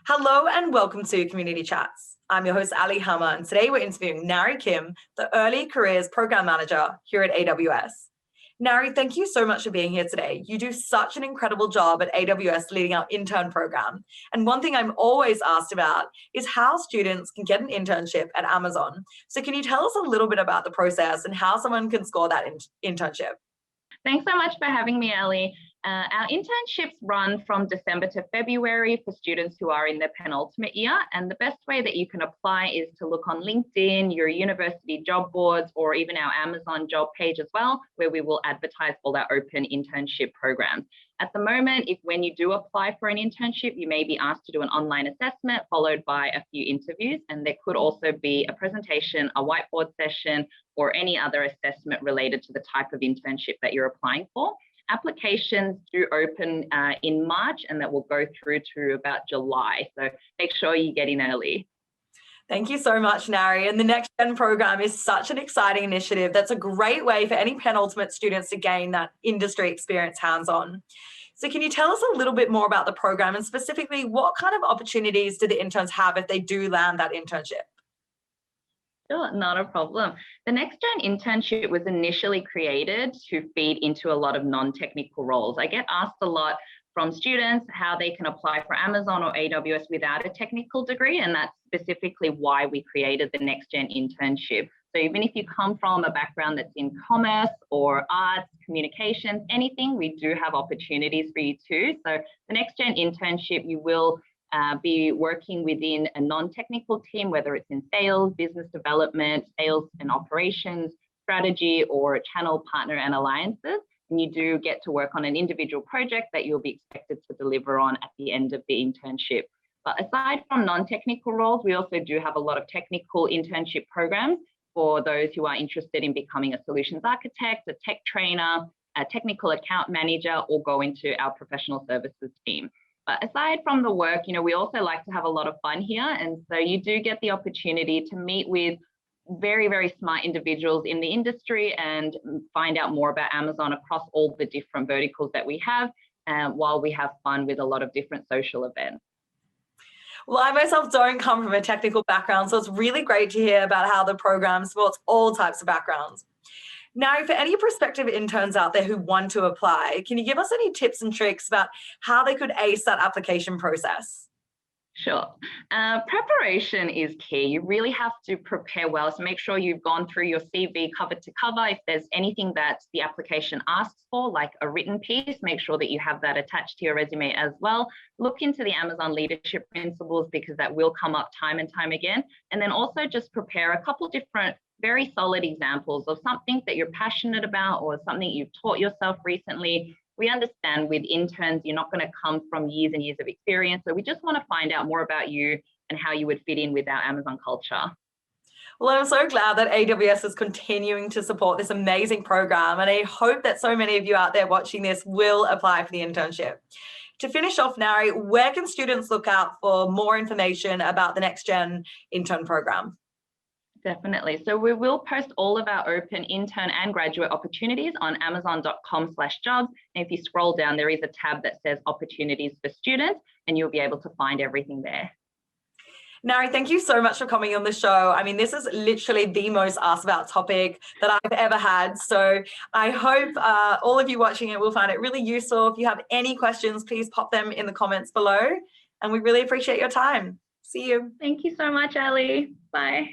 Hello and welcome to Community Chats. I'm your host, Aley Hammer, and today we're interviewing Narry Kim, the Early Careers Program Manager here at AWS. Narry, thank you so much for being here today. You do such an incredible job at AWS leading our intern program. And one thing I'm always asked about is how students can get an internship at Amazon. So can you tell us a little bit about the process and how someone can score that internship? Thanks so much for having me, Aley. Our internships run from December to February for students who are in their penultimate year. And the best way that you can apply is to look on LinkedIn, your university job boards, or even our Amazon job page as well, where we will advertise all our open internship programs. At the moment, when you do apply for an internship, you may be asked to do an online assessment followed by a few interviews. And there could also be a presentation, a whiteboard session, or any other assessment related to the type of internship that you're applying for. Applications do open in March, and that will go through to about July. So make sure you get in early. Thank you so much, Narry. And the Next Gen program is such an exciting initiative. That's a great way for any penultimate students to gain that industry experience hands-on. So can you tell us a little bit more about the program and specifically what kind of opportunities do the interns have if they do land that internship? Sure, not a problem. The Next Gen internship was initially created to feed into a lot of non-technical roles. I get asked a lot from students how they can apply for Amazon or AWS without a technical degree, and that's specifically why we created the Next Gen internship. So even if you come from a background that's in commerce or arts, communications, anything, we do have opportunities for you too. So the Next Gen internship, you will be working within a non-technical team, whether it's in sales, business development, sales and operations, strategy, or channel partner and alliances. And you do get to work on an individual project that you'll be expected to deliver on at the end of the internship. But aside from non-technical roles, we also do have a lot of technical internship programs for those who are interested in becoming a solutions architect, a tech trainer, a technical account manager, or go into our professional services team. But aside from the work, we also like to have a lot of fun here. And so you do get the opportunity to meet with very, very smart individuals in the industry and find out more about Amazon across all the different verticals that we have, while we have fun with a lot of different social events. Well, I myself don't come from a technical background, so it's really great to hear about how the program supports all types of backgrounds. Now, for any prospective interns out there who want to apply, can you give us any tips and tricks about how they could ace that application process? Sure. Preparation is key. You really have to prepare well. So make sure you've gone through your CV cover to cover. If there's anything that the application asks for, like a written piece, make sure that you have that attached to your resume as well. Look into the Amazon leadership principles because that will come up time and time again. And then also just prepare a couple different very solid examples of something that you're passionate about or something you've taught yourself recently. We understand with interns, you're not going to come from years and years of experience. So we just want to find out more about you and how you would fit in with our Amazon culture. Well, I'm so glad that AWS is continuing to support this amazing program. And I hope that so many of you out there watching this will apply for the internship. To finish off, Narry, where can students look out for more information about the Next Gen Intern Program? Definitely. So we will post all of our open intern and graduate opportunities on amazon.com/jobs. And if you scroll down, there is a tab that says opportunities for students, and you'll be able to find everything there. Narry, thank you so much for coming on the show. I mean, this is literally the most asked about topic that I've ever had. So I hope all of you watching it will find it really useful. If you have any questions, please pop them in the comments below. And we really appreciate your time. See you. Thank you so much, Aley. Bye.